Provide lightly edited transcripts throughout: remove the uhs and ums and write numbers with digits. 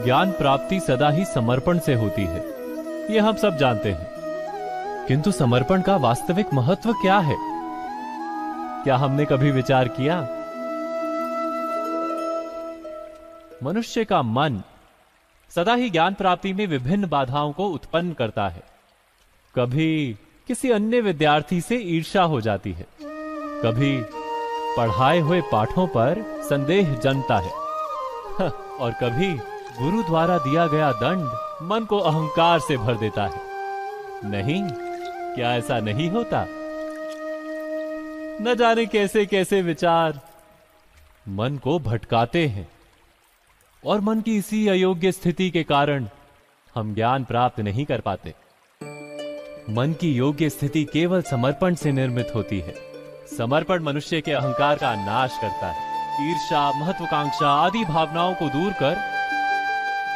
ज्ञान प्राप्ति सदा ही समर्पण से होती है, ये हम सब जानते हैं। किंतु समर्पण का वास्तविक महत्व क्या है? क्या हमने कभी विचार किया? मनुष्य का मन सदा ही ज्ञान प्राप्ति में विभिन्न बाधाओं को उत्पन्न करता है। कभी किसी अन्य विद्यार्थी से ईर्ष्या हो जाती है, कभी पढ़ाए हुए पाठों पर संदेह जन्मता है और कभी गुरु द्वारा दिया गया दंड मन को अहंकार से भर देता है। नहीं, क्या ऐसा नहीं होता? न जाने कैसे कैसे विचार मन को भटकाते हैं और मन की इसी अयोग्य स्थिति के कारण हम ज्ञान प्राप्त नहीं कर पाते। मन की योग्य स्थिति केवल समर्पण से निर्मित होती है। समर्पण मनुष्य के अहंकार का नाश करता है, ईर्ष्या, महत्वाकांक्षा आदि भावनाओं को दूर कर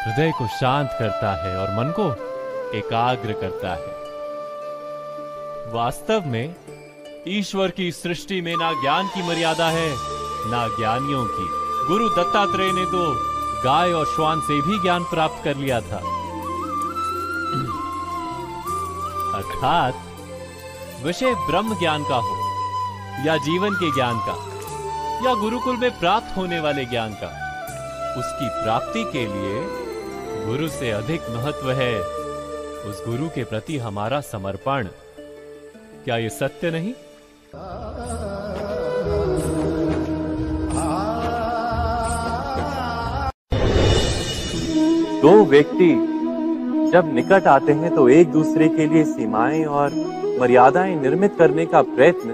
हृदय को शांत करता है और मन को एकाग्र करता है। वास्तव में ईश्वर की सृष्टि में ना ज्ञान की मर्यादा है, ना ज्ञानियों की। गुरु दत्तात्रेय ने तो गाय और श्वान से भी ज्ञान प्राप्त कर लिया था। अर्थात विषय ब्रह्म ज्ञान का हो या जीवन के ज्ञान का या गुरुकुल में प्राप्त होने वाले ज्ञान का, उसकी प्राप्ति के लिए गुरु से अधिक महत्व है उस गुरु के प्रति हमारा समर्पण। क्या ये सत्य नहीं? दो व्यक्ति जब निकट आते हैं तो एक दूसरे के लिए सीमाएं और मर्यादाएं निर्मित करने का प्रयत्न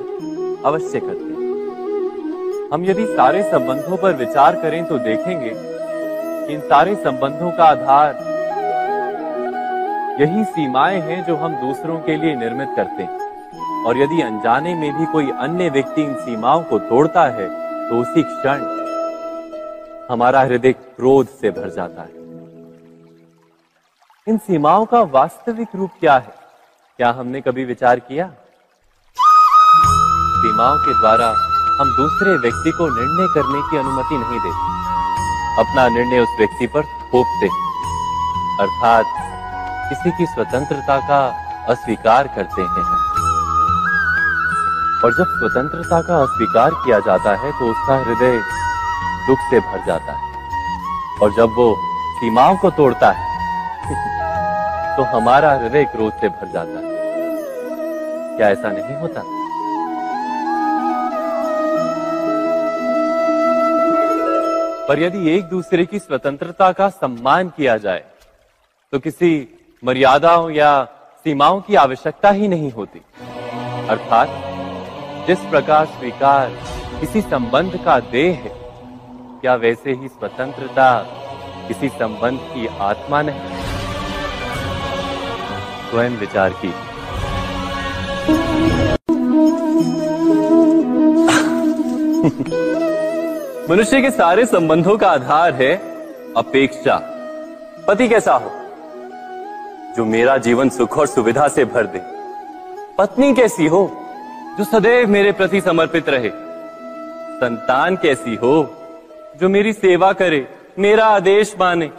अवश्य करते हैं। हम यदि सारे संबंधों पर विचार करें तो देखेंगे कि इन सारे संबंधों का आधार यही सीमाएं हैं जो हम दूसरों के लिए निर्मित करते हैं। और यदि अनजाने में भी कोई अन्य व्यक्ति इन सीमाओं को तोड़ता है तो उसी क्षण हमारा हृदय क्रोध से भर जाता है। इन सीमाओं का वास्तविक रूप क्या है? क्या हमने कभी विचार किया? सीमाओं के द्वारा हम दूसरे व्यक्ति को निर्णय करने की अनुमति नहीं देते, अपना निर्णय उस व्यक्ति पर थोपते हैं, अर्थात किसी की स्वतंत्रता का अस्वीकार करते हैं। और जब स्वतंत्रता का अस्वीकार किया जाता है तो उसका हृदय दुख से भर जाता है, और जब वो सीमाओं को तोड़ता है तो हमारा हृदय क्रोध से भर जाता है। क्या ऐसा नहीं होता? पर यदि एक दूसरे की स्वतंत्रता का सम्मान किया जाए तो किसी मर्यादाओं या सीमाओं की आवश्यकता ही नहीं होती। अर्थात जिस प्रकार स्वीकार किसी संबंध का देह है, क्या वैसे ही स्वतंत्रता किसी संबंध की आत्मा नहीं? स्वयं विचार की। मनुष्य के सारे संबंधों का आधार है अपेक्षा। पति कैसा हो जो मेरा जीवन सुख और सुविधा से भर दे? पत्नी कैसी हो जो सदैव मेरे प्रति समर्पित रहे? संतान कैसी हो जो मेरी सेवा करे, मेरा आदेश माने?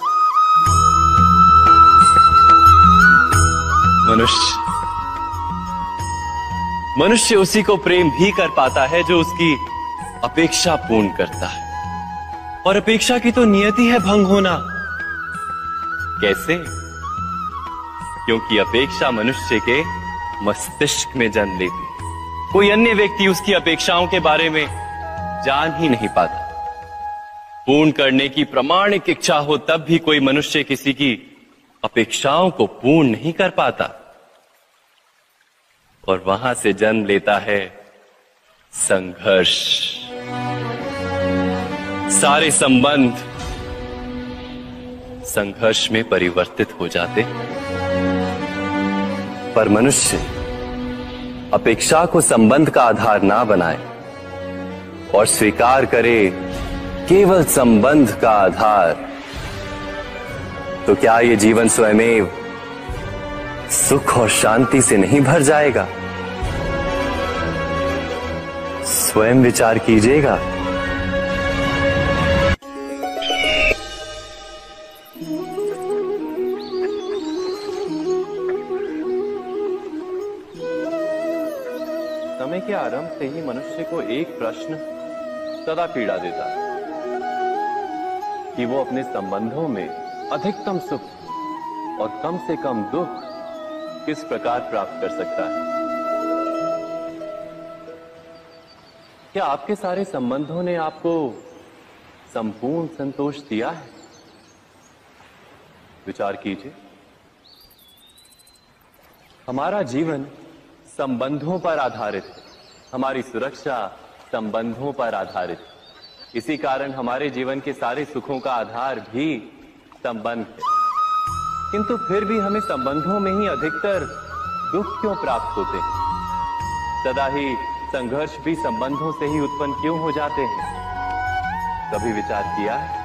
मनुष्य उसी को प्रेम भी कर पाता है जो उसकी अपेक्षा पूर्ण करता है, और अपेक्षा की तो नियति है भंग होना। कैसे? क्योंकि अपेक्षा मनुष्य के मस्तिष्क में जन्म लेती है। कोई अन्य व्यक्ति उसकी अपेक्षाओं के बारे में जान ही नहीं पाता। पूर्ण करने की प्रामाणिक इच्छा हो तब भी कोई मनुष्य किसी की अपेक्षाओं को पूर्ण नहीं कर पाता, और वहां से जन्म लेता है संघर्ष। सारे संबंध संघर्ष में परिवर्तित हो जाते। पर मनुष्य अपेक्षा को संबंध का आधार ना बनाए और स्वीकार करे केवल संबंध का आधार, तो क्या ये जीवन स्वयमेव सुख और शांति से नहीं भर जाएगा? स्वयं विचार कीजिएगा। समय के आरंभ से ही मनुष्य को एक प्रश्न सदा पीड़ा देता है कि वो अपने संबंधों में अधिकतम सुख और कम से कम दुख किस प्रकार प्राप्त कर सकता है। क्या आपके सारे संबंधों ने आपको संपूर्ण संतोष दिया है? विचार कीजिए। हमारा जीवन संबंधों पर आधारित है, हमारी सुरक्षा संबंधों पर आधारित है। इसी कारण हमारे जीवन के सारे सुखों का आधार भी संबंध है। किंतु फिर भी हमें संबंधों में ही अधिकतर दुख क्यों प्राप्त होते हैं? सदा ही संघर्ष भी संबंधों से ही उत्पन्न क्यों हो जाते हैं? कभी विचार किया है?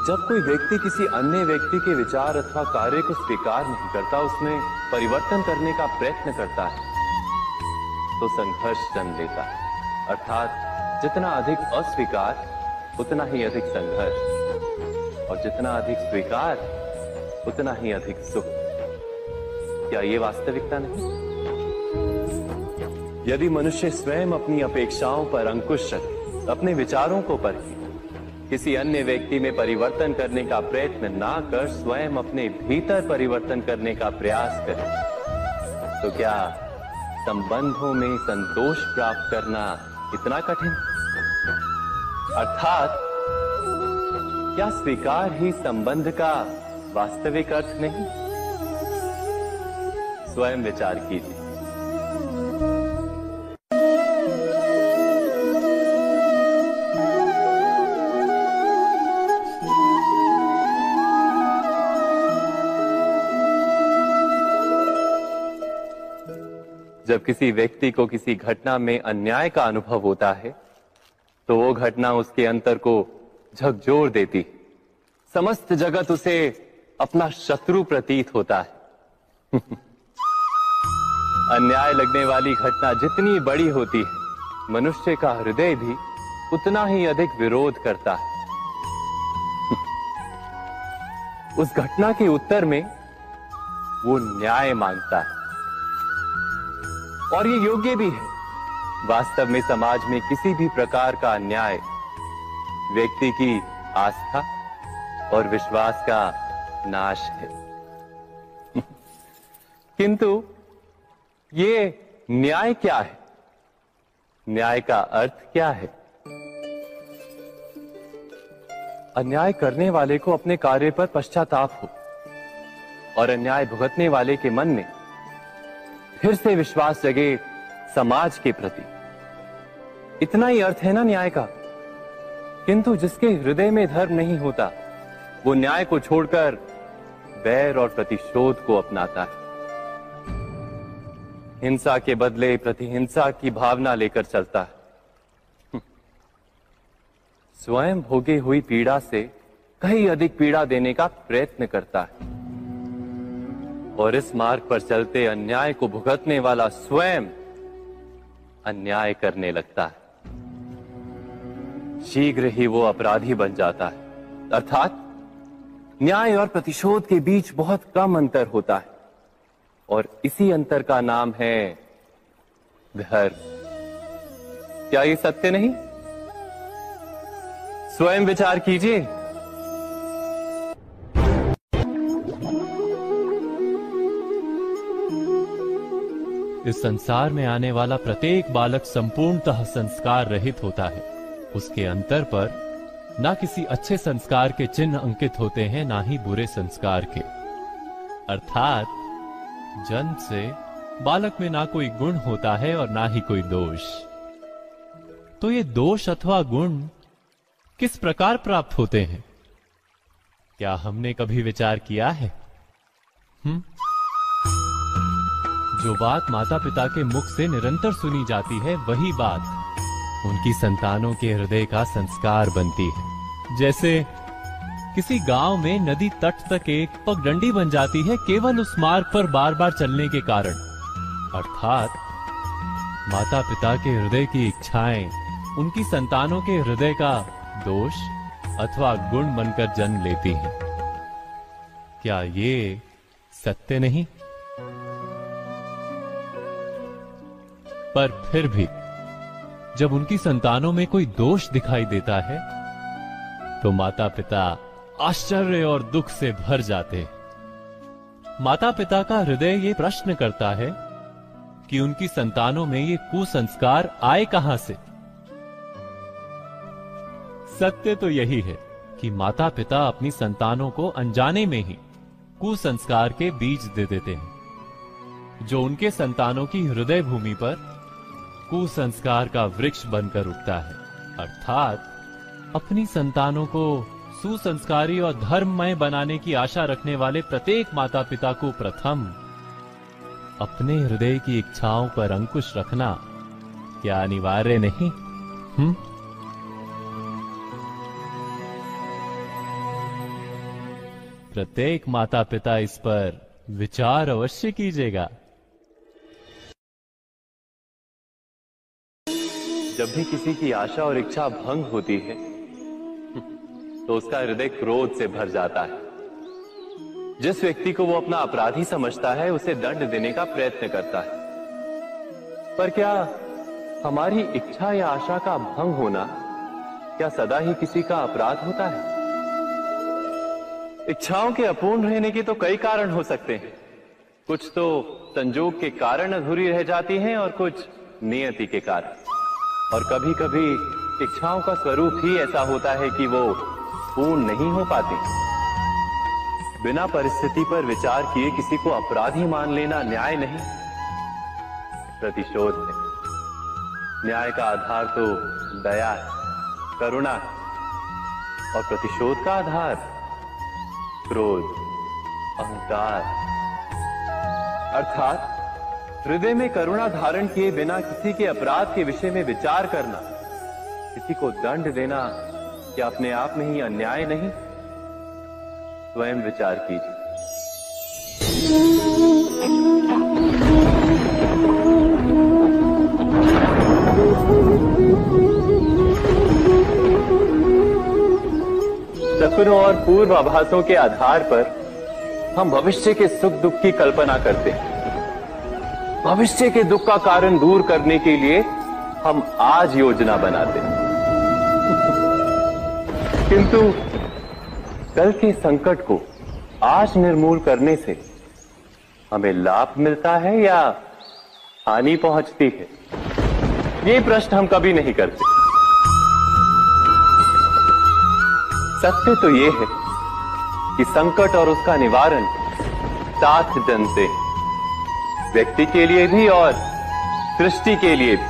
जब कोई व्यक्ति किसी अन्य व्यक्ति के विचार अथवा कार्य को स्वीकार नहीं करता, उसमें परिवर्तन करने का प्रयत्न करता है, तो संघर्ष जन्म लेता है। अर्थात जितना अधिक अस्वीकार उतना ही अधिक संघर्ष, और जितना अधिक स्वीकार उतना ही अधिक सुख। क्या ये वास्तविकता नहीं? यदि मनुष्य स्वयं अपनी अपेक्षाओं पर अंकुश रखे, अपने विचारों को परखे, किसी अन्य व्यक्ति में परिवर्तन करने का प्रयत्न ना कर स्वयं अपने भीतर परिवर्तन करने का प्रयास करे, तो क्या संबंधों में संतोष प्राप्त करना इतना कठिन? अर्थात क्या स्वीकार ही संबंध का वास्तविक अर्थ नहीं? स्वयं विचार कीजिए। जब किसी व्यक्ति को किसी घटना में अन्याय का अनुभव होता है, तो वो घटना उसके अंतर को झकझोर देती है। समस्त जगत उसे अपना शत्रु प्रतीत होता है। अन्याय लगने वाली घटना जितनी बड़ी होती है, मनुष्य का हृदय भी उतना ही अधिक विरोध करता है। उस घटना के उत्तर में वो न्याय मांगता है, और ये योग्य भी है। वास्तव में समाज में किसी भी प्रकार का अन्याय व्यक्ति की आस्था और विश्वास का नाश है। किंतु ये न्याय क्या है? न्याय का अर्थ क्या है? अन्याय करने वाले को अपने कार्य पर पश्चाताप हो, और अन्याय भुगतने वाले के मन में फिर से विश्वास जगे समाज के प्रति। इतना ही अर्थ है ना न्याय का। किंतु जिसके हृदय में धर्म नहीं होता, वो न्याय को छोड़कर बैर और प्रतिशोध को अपनाता है। हिंसा के बदले प्रतिहिंसा की भावना लेकर चलता है। स्वयं भोगी हुई पीड़ा से कहीं अधिक पीड़ा देने का प्रयत्न करता है, और इस मार्ग पर चलते अन्याय को भुगतने वाला स्वयं अन्याय करने लगता है। शीघ्र ही वो अपराधी बन जाता है। अर्थात न्याय और प्रतिशोध के बीच बहुत कम अंतर होता है, और इसी अंतर का नाम है धर्म। क्या ये सत्य नहीं? स्वयं विचार कीजिए। इस संसार में आने वाला प्रत्येक बालक संपूर्णतः संस्कार रहित होता है। उसके अंतर पर ना किसी अच्छे संस्कार के चिन्ह अंकित होते हैं, ना ही बुरे संस्कार के। अर्थात जन्म से बालक में ना कोई गुण होता है और ना ही कोई दोष। तो ये दोष अथवा गुण किस प्रकार प्राप्त होते हैं? क्या हमने कभी विचार किया है? जो बात माता पिता के मुख से निरंतर सुनी जाती है, वही बात उनकी संतानों के हृदय का संस्कार बनती है। जैसे किसी गांव में नदी तट तक एक पगडंडी बन जाती है केवल उस मार्ग पर बार बार चलने के कारण। अर्थात माता पिता के हृदय की इच्छाएं उनकी संतानों के हृदय का दोष अथवा गुण बनकर जन्म लेती हैं। क्या ये सत्य नहीं? पर फिर भी जब उनकी संतानों में कोई दोष दिखाई देता है तो माता पिता आश्चर्य और दुख से भर जाते। माता पिता का हृदय ये प्रश्न करता है कि उनकी संतानों में ये कुसंस्कार आए कहां से। सत्य तो यही है कि माता पिता अपनी संतानों को अनजाने में ही कुसंस्कार के बीज दे देते हैं, जो उनके संतानों की हृदय भूमि पर कुसंस्कार का वृक्ष बनकर उगता है। अर्थात अपनी संतानों को सुसंस्कारी और धर्ममय बनाने की आशा रखने वाले प्रत्येक माता पिता को प्रथम अपने हृदय की इच्छाओं पर अंकुश रखना क्या अनिवार्य नहीं? प्रत्येक माता पिता इस पर विचार अवश्य कीजिएगा। जब भी किसी की आशा और इच्छा भंग होती है तो उसका हृदय क्रोध से भर जाता है। जिस व्यक्ति को वो अपना अपराधी समझता है उसे दंड देने का प्रयत्न करता है। पर क्या हमारी इच्छा या आशा का भंग होना क्या सदा ही किसी का अपराध होता है? इच्छाओं के अपूर्ण रहने के तो कई कारण हो सकते हैं। कुछ तो संजोग के कारण अधूरी रह जाती हैं और कुछ नियति के कारण। और कभी कभी इच्छाओं का स्वरूप ही ऐसा होता है कि वो पूर्ण नहीं हो पाती। बिना परिस्थिति पर विचार किए किसी को अपराधी मान लेना न्याय नहीं, प्रतिशोध है। न्याय का आधार तो दया है, करुणा है, और प्रतिशोध का आधार क्रोध, अहंकार। अर्थात हृदय में करुणा धारण किए बिना किसी के अपराध के विषय में विचार करना, किसी को दंड देना क्या अपने आप में ही अन्याय नहीं? स्वयं विचार कीजिए। सपनों और पूर्वाभासों के आधार पर हम भविष्य के सुख दुख की कल्पना करते हैं। भविष्य के दुख का कारण दूर करने के लिए हम आज योजना बनाते हैं। किंतु कल के संकट को आज निर्मूल करने से हमें लाभ मिलता है या हानि पहुंचती है? ये प्रश्न हम कभी नहीं करते। सत्य तो ये है कि संकट और उसका निवारण साथ जनते हैं, व्यक्ति के लिए भी और सृष्टि के लिए भी।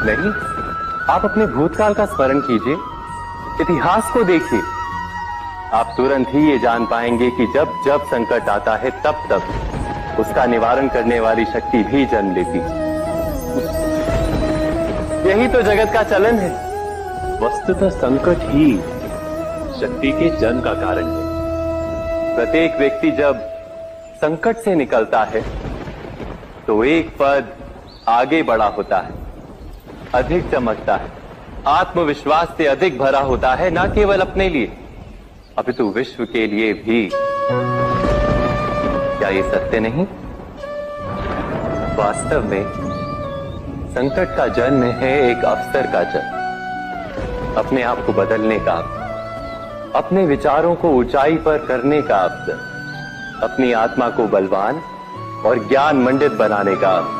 नहीं, आप अपने भूतकाल का स्मरण कीजिए, इतिहास को देखिए। आप तुरंत ही ये जान पाएंगे कि जब जब संकट आता है तब तब उसका निवारण करने वाली शक्ति भी जन्म लेती है। यही तो जगत का चलन है। वस्तुतः संकट ही शक्ति के जन्म का कारण है। प्रत्येक व्यक्ति जब संकट से निकलता है तो एक पद आगे बढ़ा होता है, अधिक चमकता है, आत्मविश्वास से अधिक भरा होता है, न केवल अपने लिए अपितु विश्व के लिए भी। क्या ये सत्य नहीं? वास्तव में संकट का जन्म है एक अवसर का जन्म, अपने आप को बदलने का, अपने विचारों को ऊंचाई पर करने का अवसर, अपनी आत्मा को बलवान और ज्ञान मंडित बनाने का अवसर।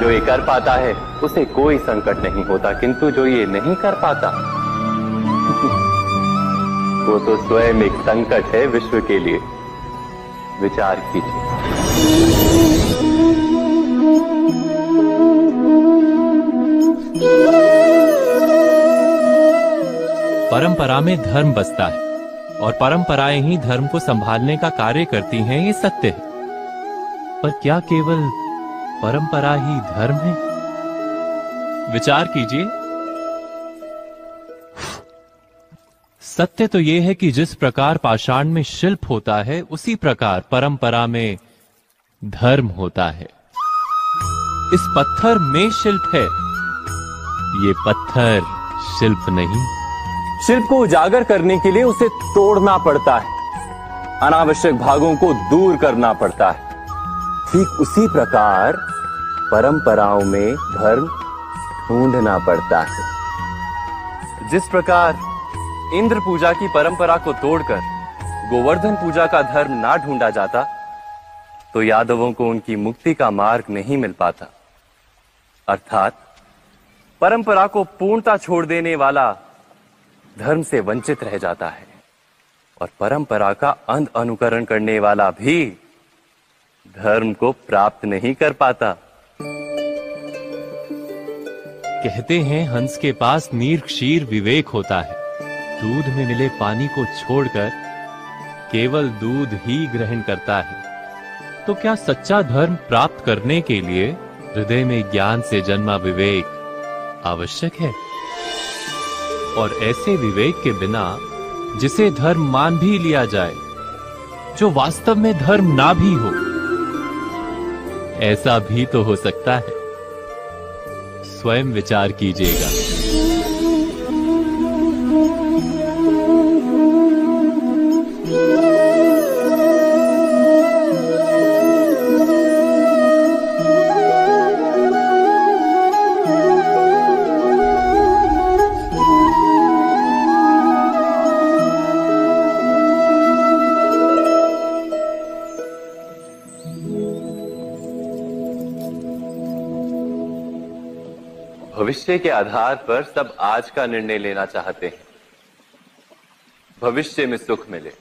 जो ये कर पाता है उसे कोई संकट नहीं होता, किंतु जो ये नहीं कर पाता वो तो स्वयं एक संकट है विश्व के लिए। विचार कीजिए। परंपरा में धर्म बसता है और परंपराएं ही धर्म को संभालने का कार्य करती हैं, ये सत्य है। पर क्या केवल परंपरा ही धर्म है? विचार कीजिए। सत्य तो यह है कि जिस प्रकार पाषाण में शिल्प होता है उसी प्रकार परंपरा में धर्म होता है। इस पत्थर में शिल्प है, ये पत्थर शिल्प नहीं। शिल्प को उजागर करने के लिए उसे तोड़ना पड़ता है, अनावश्यक भागों को दूर करना पड़ता है। ठीक उसी प्रकार परंपराओं में धर्म ढूंढना पड़ता है। जिस प्रकार इंद्र पूजा की परंपरा को तोड़कर गोवर्धन पूजा का धर्म ना ढूंढा जाता, तो यादवों को उनकी मुक्ति का मार्ग नहीं मिल पाता। अर्थात परंपरा को पूर्णता छोड़ देने वाला धर्म से वंचित रह जाता है और परंपरा का अंध अनुकरण करने वाला भी धर्म को प्राप्त नहीं कर पाता। कहते हैं हंस के पास नीर क्षीर विवेक होता है। दूध में मिले पानी को छोड़कर केवल दूध ही ग्रहण करता है। तो क्या सच्चा धर्म प्राप्त करने के लिए हृदय में ज्ञान से जन्मा विवेक आवश्यक है? और ऐसे विवेक के बिना जिसे धर्म मान भी लिया जाए, जो वास्तव में धर्म ना भी हो, ऐसा भी तो हो सकता है। स्वयं विचार कीजिएगा। भविष्य के आधार पर सब आज का निर्णय लेना चाहते हैं। भविष्य में सुख मिले,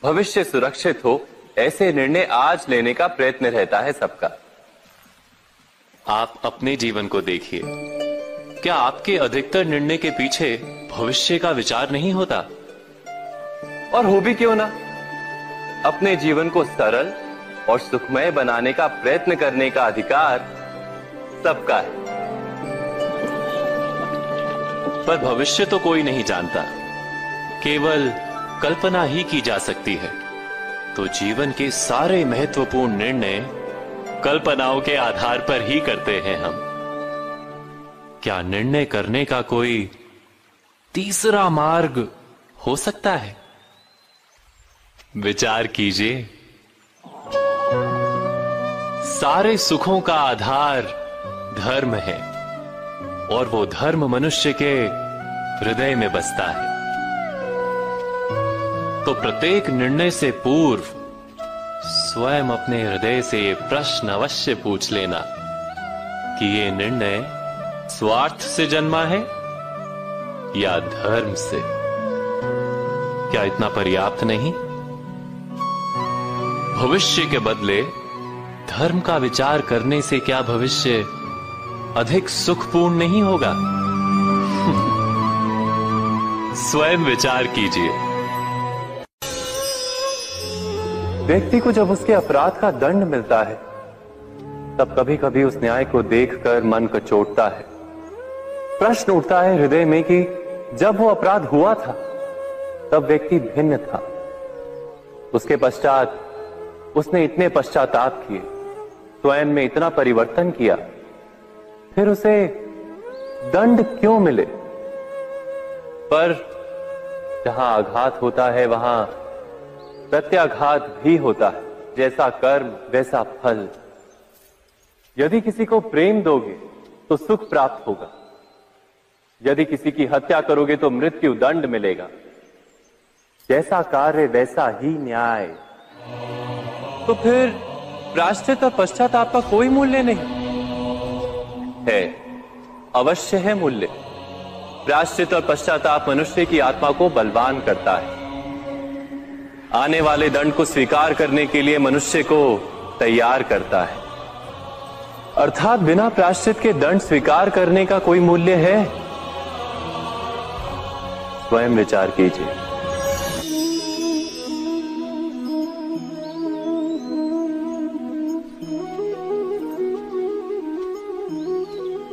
भविष्य सुरक्षित हो, ऐसे निर्णय आज लेने का प्रयत्न रहता है सबका। आप अपने जीवन को देखिए। क्या आपके अधिकतर निर्णय के पीछे भविष्य का विचार नहीं होता? और हो भी क्यों ना। अपने जीवन को सरल और सुखमय बनाने का प्रयत्न करने का अधिकार सबका है। पर भविष्य तो कोई नहीं जानता, केवल कल्पना ही की जा सकती है। तो जीवन के सारे महत्वपूर्ण निर्णय कल्पनाओं के आधार पर ही करते हैं हम। क्या निर्णय करने का कोई तीसरा मार्ग हो सकता है? विचार कीजिए। सारे सुखों का आधार धर्म है और वो धर्म मनुष्य के हृदय में बसता है। तो प्रत्येक निर्णय से पूर्व स्वयं अपने हृदय से ये प्रश्न अवश्य पूछ लेना कि ये निर्णय स्वार्थ से जन्मा है या धर्म से। क्या इतना पर्याप्त नहीं? भविष्य के बदले धर्म का विचार करने से क्या भविष्य अधिक सुखपूर्ण नहीं होगा? स्वयं विचार कीजिए। व्यक्ति को जब उसके अपराध का दंड मिलता है, तब कभी कभी उस न्याय को देखकर मन कचोटता है। प्रश्न उठता है हृदय में कि जब वो अपराध हुआ था, तब व्यक्ति भिन्न था। उसके पश्चात उसने इतने पश्चाताप किए, स्वयं में इतना परिवर्तन किया, फिर उसे दंड क्यों मिले? पर जहां आघात होता है वहां प्रत्याघात भी होता है। जैसा कर्म वैसा फल। यदि किसी को प्रेम दोगे तो सुख प्राप्त होगा, यदि किसी की हत्या करोगे तो मृत्यु दंड मिलेगा। जैसा कार्य वैसा ही न्याय। तो फिर प्रायश्चित और पश्चाताप का कोई मूल्य नहीं है? अवश्य है मूल्य। प्रायश्चित और पश्चाताप मनुष्य की आत्मा को बलवान करता है। आने वाले दंड को स्वीकार करने के लिए मनुष्य को तैयार करता है। अर्थात बिना प्रायश्चित के दंड स्वीकार करने का कोई मूल्य है? स्वयं विचार कीजिए।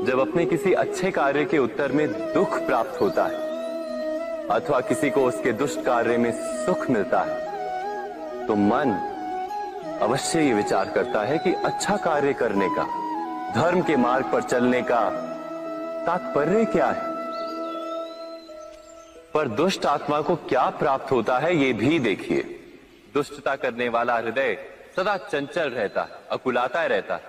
जब अपने किसी अच्छे कार्य के उत्तर में दुख प्राप्त होता है अथवा किसी को उसके दुष्ट कार्य में सुख मिलता है, तो मन अवश्य ये विचार करता है कि अच्छा कार्य करने का, धर्म के मार्ग पर चलने का तात्पर्य क्या है। पर दुष्ट आत्मा को क्या प्राप्त होता है ये भी देखिए। दुष्टता करने वाला हृदय सदा चंचल रहता है, अकुलाता रहता है।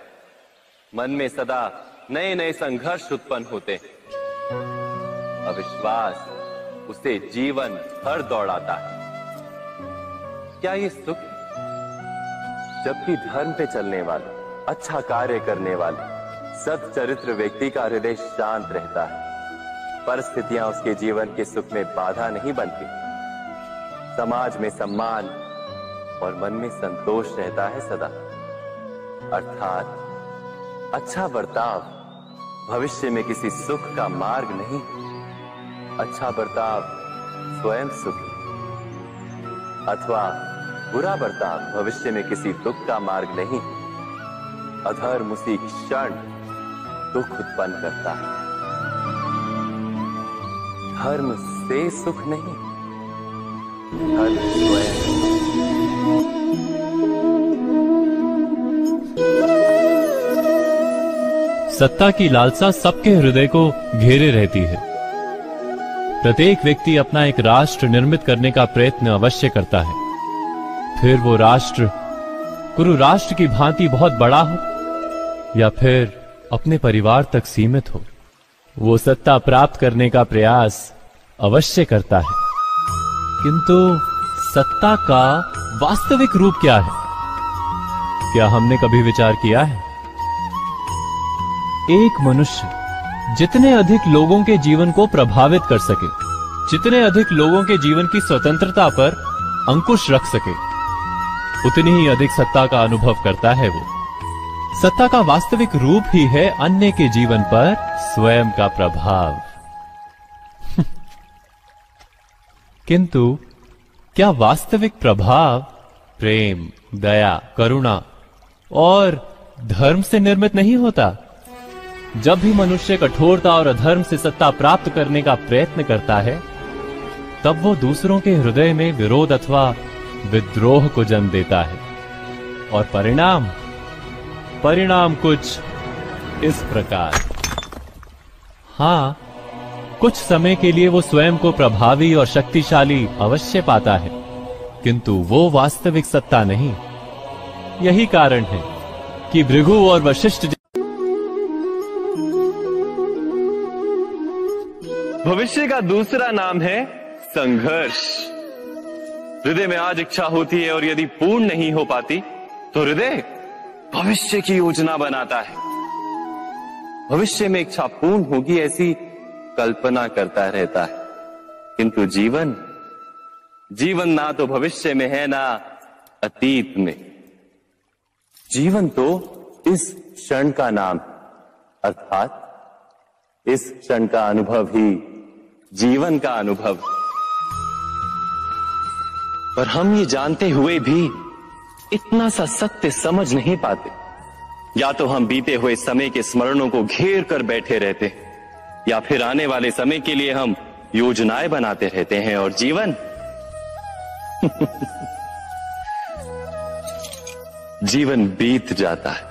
मन में सदा नए नए संघर्ष उत्पन्न होते हैं। अविश्वास उसे जीवन भर दौड़ाता है। क्या ये सुख है? जबकि धर्म पे चलने वाले, अच्छा कार्य करने वाले, सच्चरित्र व्यक्ति का हृदय शांत रहता है। परिस्थितियां उसके जीवन के सुख में बाधा नहीं बनती। समाज में सम्मान और मन में संतोष रहता है सदा। अर्थात अच्छा बर्ताव भविष्य में किसी सुख का मार्ग नहीं। अच्छा बर्ताव स्वयं सुखी, अथवा बुरा बर्ताव भविष्य में किसी दुख का मार्ग नहीं। अधर्म उसी क्षण दुख उत्पन्न करता है। धर्म से सुख नहीं, धर्म स्वयं। सत्ता की लालसा सबके हृदय को घेरे रहती है। प्रत्येक व्यक्ति अपना एक राष्ट्र निर्मित करने का प्रयत्न अवश्य करता है। फिर वो राष्ट्र कुरु राष्ट्र की भांति बहुत बड़ा हो या फिर अपने परिवार तक सीमित हो, वो सत्ता प्राप्त करने का प्रयास अवश्य करता है। किंतु सत्ता का वास्तविक रूप क्या है? क्या हमने कभी विचार किया है? एक मनुष्य जितने अधिक लोगों के जीवन को प्रभावित कर सके, जितने अधिक लोगों के जीवन की स्वतंत्रता पर अंकुश रख सके, उतनी ही अधिक सत्ता का अनुभव करता है वो। सत्ता का वास्तविक रूप ही है अन्य के जीवन पर स्वयं का प्रभाव। किंतु क्या वास्तविक प्रभाव प्रेम, दया, करुणा और धर्म से निर्मित नहीं होता? जब भी मनुष्य कठोरता और अधर्म से सत्ता प्राप्त करने का प्रयत्न करता है, तब वो दूसरों के हृदय में विरोध अथवा विद्रोह को जन्म देता है। और परिणाम कुछ इस प्रकार। हाँ, कुछ समय के लिए वो स्वयं को प्रभावी और शक्तिशाली अवश्य पाता है, किंतु वो वास्तविक सत्ता नहीं। यही कारण है कि भृगु और वशिष्ठ भविष्य का दूसरा नाम है संघर्ष। हृदय में आज इच्छा होती है और यदि पूर्ण नहीं हो पाती तो हृदय भविष्य की योजना बनाता है। भविष्य में इच्छा पूर्ण होगी ऐसी कल्पना करता रहता है, किंतु जीवन ना तो भविष्य में है ना अतीत में। जीवन तो इस क्षण का नाम, अर्थात इस क्षण का अनुभव ही जीवन का अनुभव। पर हम ये जानते हुए भी इतना सा सत्य समझ नहीं पाते। या तो हम बीते हुए समय के स्मरणों को घेर कर बैठे रहते हैं, या फिर आने वाले समय के लिए हम योजनाएं बनाते रहते हैं। और जीवन जीवन बीत जाता है।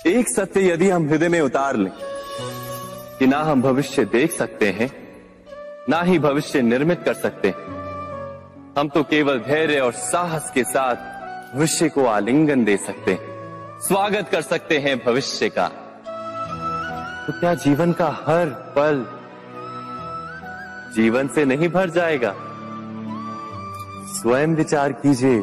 एक सत्य यदि हम हृदय में उतार लें कि ना हम भविष्य देख सकते हैं, ना ही भविष्य निर्मित कर सकते हैं, हम तो केवल धैर्य और साहस के साथ भविष्य को आलिंगन दे सकते हैं, स्वागत कर सकते हैं भविष्य का। तो क्या जीवन का हर पल जीवन से नहीं भर जाएगा? स्वयं विचार कीजिए।